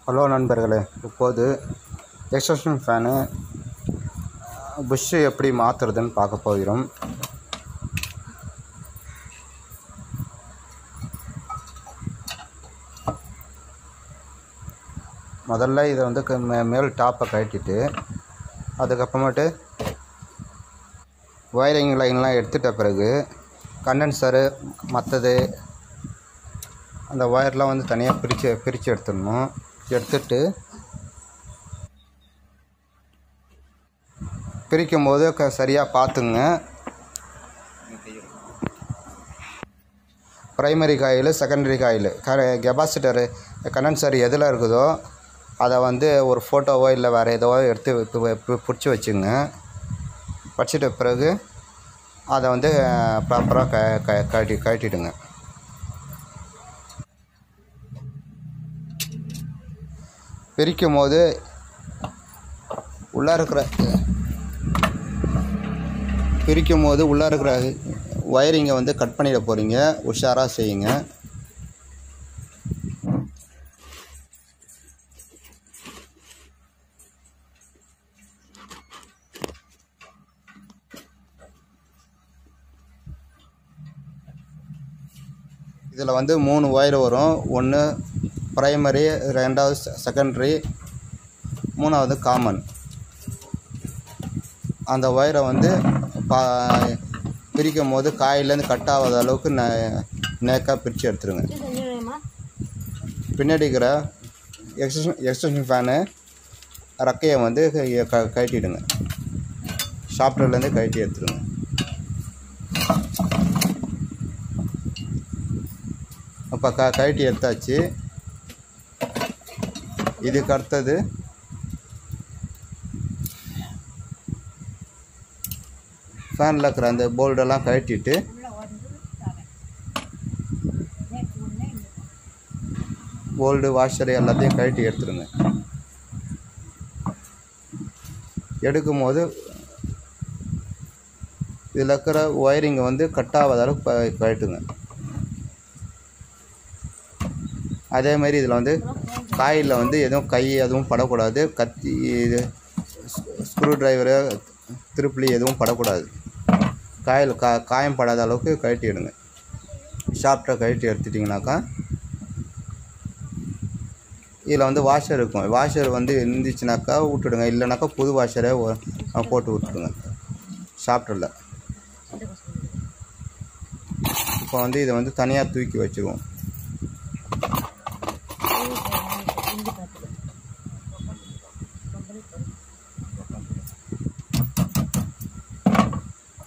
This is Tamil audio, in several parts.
ஹலோ நண்பர்களே, இப்போது எக்ஸ்டென்ஷன் ஃபேனு புஷ்ஷு எப்படி மாற்றுறதுன்னு பார்க்க போகிறோம். முதல்ல இதை வந்து மேல் டாப்பை கழட்டிட்டு அதுக்கப்புறமேட்டு ஒயரிங் லைன்லாம் எடுத்துட்ட பிறகு கண்டென்சரு மற்றது அந்த ஒயர்லாம் வந்து தனியாக பிரித்து எடுத்துடணும். எடுத்துட்டு பிரிக்கும் போது சரியாக பார்த்துங்க. Primary coil, secondary coil, capacitor, condenser எதில் இருக்குதோ அதை வந்து ஒரு ஃபோட்டோவோ இல்லை வேறு ஏதோ எடுத்து பிடிச்சி வச்சுங்க. வச்சிட்ட பிறகு அதை வந்து ப்ராப்பராக கழட்டிடுங்க. பிரிக்கும் போது உள்ளே இருக்கிற ஒயரிங்கை வந்து கட் பண்ணிட போகிறீங்க. உஷாராக செய்யுங்க. இதில் வந்து 3 ஒயர் வரும். ஒன்று ப்ரைமரி, ரெண்டாவது செகண்டரி, மூணாவது காமன். அந்த ஒயரை வந்து பிரிக்கும் போது காயிலேருந்து கட் ஆகாத அளவுக்கு நேக்காக பிரித்து எடுத்துருங்க. பின்னாடி இருக்கிற எக்ஸ்டென்ஷன் ஃபேனு ரெக்கையை வந்து கழட்டிடுங்க. ஷாப்டர்லேருந்து கழட்டி எடுத்துருங்க. அப்போ கழட்டி எடுத்தாச்சு. இதுக்கு அடுத்தது ஃபேனில் இருக்கிற அந்த போல்டெல்லாம் கழட்டிட்டு போல்டு, வாஷரு எல்லாத்தையும் கழட்டி எடுத்துருங்க. எடுக்கும் போது இதில் இருக்கிற ஒயரிங்கை வந்து கட் ஆகாத அளவுக்கு கழட்டுங்க. அதேமாதிரி இதில் வந்து காயில் வந்து எதுவும் படக்கூடாது. கத்தி, இது ஸ்க்ரூ ட்ரைவரு, திருப்புளி எதுவும் படக்கூடாது. காயம் படாத அளவுக்கு கழட்டிடுங்க. ஷாப்டை கழட்டி எடுத்துட்டிங்கனாக்கா இதில் வந்து வாஷர் இருக்கும். வாஷர் வந்து இருந்துச்சுனாக்கா விட்டுடுங்க. இல்லைனாக்கா புது வாஷரை போட்டு விட்டுடுங்க ஷாப்டரில். இப்போ வந்து இதை வந்து தனியாக தூக்கி வச்சுருவோம்.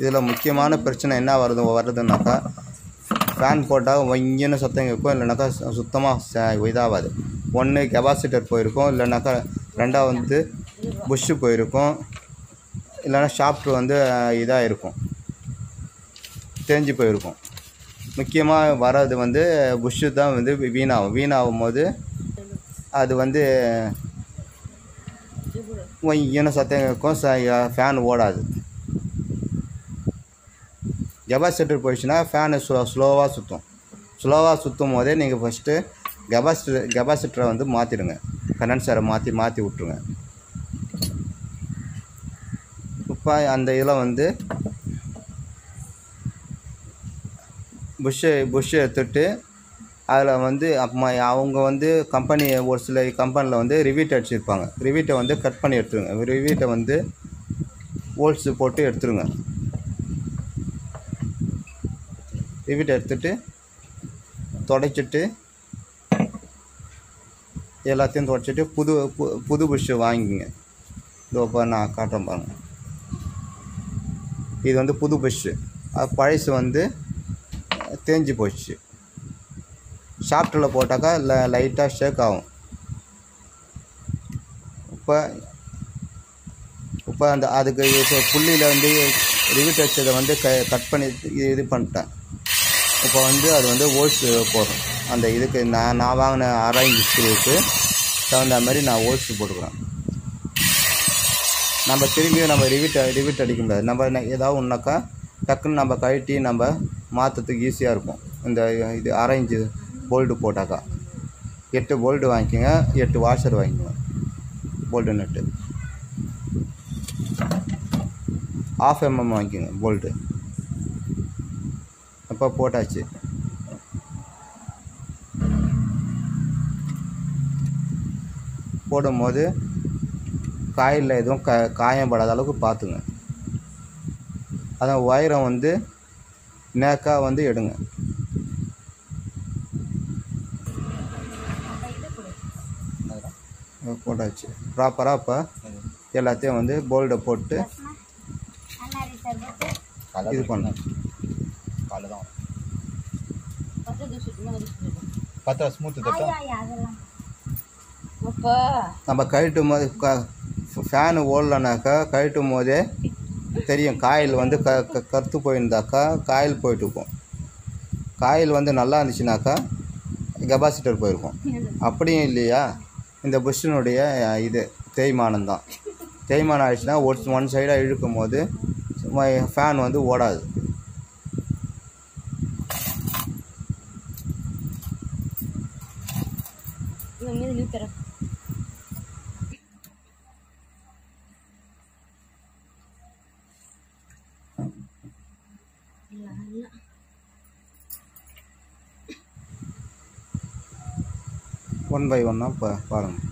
இதில் முக்கியமான பிரச்சனை என்ன வருதுன்னாக்கா ஃபேன் போட்டால் வங்கின்னு சத்தம் இருக்கும். இல்லைனாக்கா சுத்தமாக இதாகாது. ஒன்று கெபாசிட்டர் போயிருக்கும், இல்லைனாக்கா ரெண்டாவது வந்து புஷ்ஷு போயிருக்கும், இல்லைனா ஷாஃப்ட் வந்து இதாக இருக்கும், தேஞ்சு போயிருக்கும். முக்கியமாக வர்றது வந்து புஷ்ஷு தான் வந்து வீணாகும் போது அது வந்து வங்கின்னு சத்தம் இருக்கும், ஃபேன் ஓடாது. கெபாசிட்டர் போயிடுச்சுன்னா ஃபேனு ஸ்லோவாக சுற்றும் போதே நீங்கள் ஃபஸ்ட்டு கெபாசிட்டரை வந்து மாற்றிடுங்க. கண்டென்சரை மாற்றி விட்ருங்க. இப்போ அந்த இதில் வந்து புஷ்ஷு எடுத்துட்டு அதில் வந்து அவங்க வந்து ஒரு சில கம்பெனியில் வந்து ரிவீட் அடிச்சிருப்பாங்க. ரிவீட்டை வந்து கட் பண்ணி எடுத்துருங்க. ரிவீட்டை வந்து ஹோல்ஸு போட்டு எடுத்துருங்க. ரிவீட்டை எடுத்துட்டு துடைச்சிட்டு எல்லாத்தையும் துடைச்சிட்டு புது புஷ்ஷு வாங்கிங்க. இதோ நான் காட்டுறேன் பாருங்க. இது வந்து புது புஷ்ஷு. பழசு வந்து தேஞ்சு போச்சு. ஷாஃப்டில் போட்டாக்கா லைட்டாக ஷேக் ஆகும். இப்போ அதுக்கு புள்ளியில் வந்து ரிவீட் வச்சதை வந்து கட் பண்ணி இது பண்ணிட்டேன். இப்போ வந்து அது வந்து ஹோல்ஸ் போடுறோம். அந்த இதுக்கு நான் வாங்கின 6 இன்ச் ஸ்க்ரூவுக்கு தகுந்த மாதிரி நான் ஹோல்ஸ் போட்டுக்கிறேன். நம்ம திரும்பியும் ரிவீட் அடிக்க முடியாது. நம்ம ஏதாவது ஒன்றாக்கா டக்குன்னு நம்ம கழட்டி நம்ம மாற்றத்துக்கு ஈஸியாக இருக்கும். இந்த இது 1/2 இன்ச்சு போல்டு போட்டாக்கா 8 போல்ட்டு வாங்கிக்கோங்க, 8 வாஷர் வாங்கிக்கோங்க. போல்ட்டு நட்டு 1/2 mm வாங்கிக்கோங்க போல்ட்டு. இப்போ போட்டாச்சு. போடும்போது காயில் எதுவும் காயம் படாத அளவுக்கு பார்த்துங்க. அதான் ஒயரை வந்து நேக்காக வந்து எடுங்க. போட்டாச்சு. ப்ராப்பராக இப்போ எல்லாத்தையும் வந்து போல்டை போட்டு இது பண்ண நம்ம கழட்டும் போது ஃபேனு ஓடலனாக்கா கழட்டும் போதே தெரியும். காயில் வந்து கருத்து போயிருந்தாக்கா காயில் போயிட்டுருக்கும். காயில் வந்து நல்லா இருந்துச்சுனாக்கா கெபாசிட்டர் போயிருக்கும். அப்படியும் இல்லையா, இந்த புஷ்ஷினுடைய இது தேய்மானம் தான். தேய்மானம் ஆகிடுச்சுன்னா ஒன் சைடாக இழுக்கும் போது ஃபேன் வந்து ஓடாது. ஒன் பை ஒன்னாக இப்போ பாருங்கள்.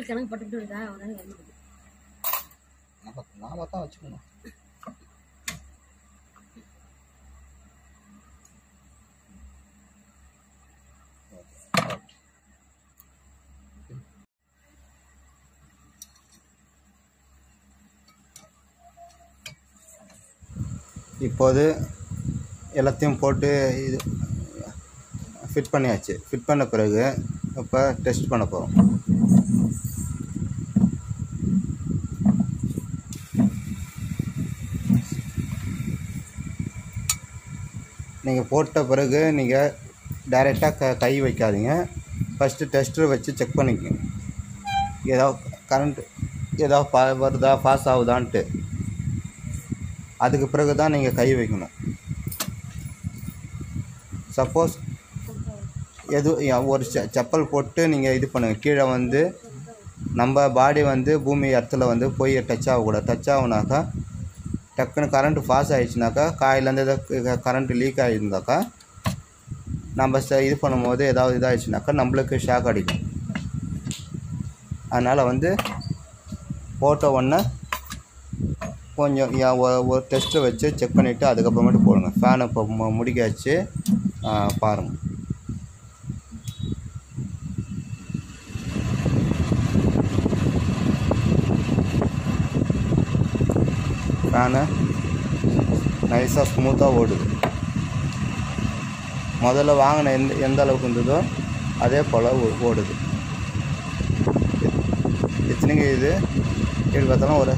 கணக்கு பட்டுக்கிட்டு இருக்கா நாம தான் வச்சுக்கணும். இப்போது எல்லாத்தையும் போட்டு இது ஃபிட் பண்ணியாச்சு. ஃபிட் பண்ண பிறகு இப்போ டெஸ்ட் பண்ண போகிறோம். நீங்கள் போட்ட பிறகு நீங்கள் டைரெக்டாக கை வைக்காதீங்க. ஃபஸ்ட்டு டெஸ்டர் வச்சு செக் பண்ணிக்கோங்க. ஏதாவது கரண்ட்டு ஏதாவது வருதா, பாஸ் ஆகுதான்ட்டு. அதுக்கு பிறகு தான் நீங்கள் கை வைக்கணும். சப்போஸ் ஒரு செப்பல் போட்டு நீங்கள் இது பண்ணுங்கள். கீழே வந்து நம்ம பாடி வந்து பூமி இடத்துல வந்து போய் டச் ஆகக்கூடாது. டச் ஆகுனாக்கா டக்குன்னு கரண்ட்டு பாஸ் ஆகிடுச்சுனாக்கா காயிலேருந்து எதாவது கரண்ட்டு லீக் ஆகியிருந்தாக்கா நம்ம இது பண்ணும்போது ஏதாவது இதாகிடுச்சுனாக்கா நம்மளுக்கு ஷாக் அடிக்கும். அதனால் வந்து போட்ட உடனே கொஞ்சம் ஒரு டெஸ்ட்டு வச்சு செக் பண்ணிவிட்டு அதுக்கப்புறமேட்டு போடுங்க. ஃபேனை இப்போ முடிக்காச்சு பாருங்கள். ஃபேனு நைஸாக ஸ்மூத்தாக ஓடுது. முதல்ல வாங்கின எந்த அளவுக்கு இருந்ததோ அதே போல் ஓடுது. எத்தனைக்கு இது எப்படி பார்த்தாலும் ஒரு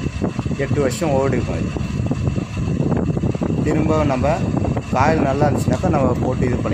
8 வருஷம் ஓடிருக்கும். இது திரும்ப நம்ம காயில் நல்லா இருந்துச்சுனாக்கா நம்ம போட்டு இது பண்ணி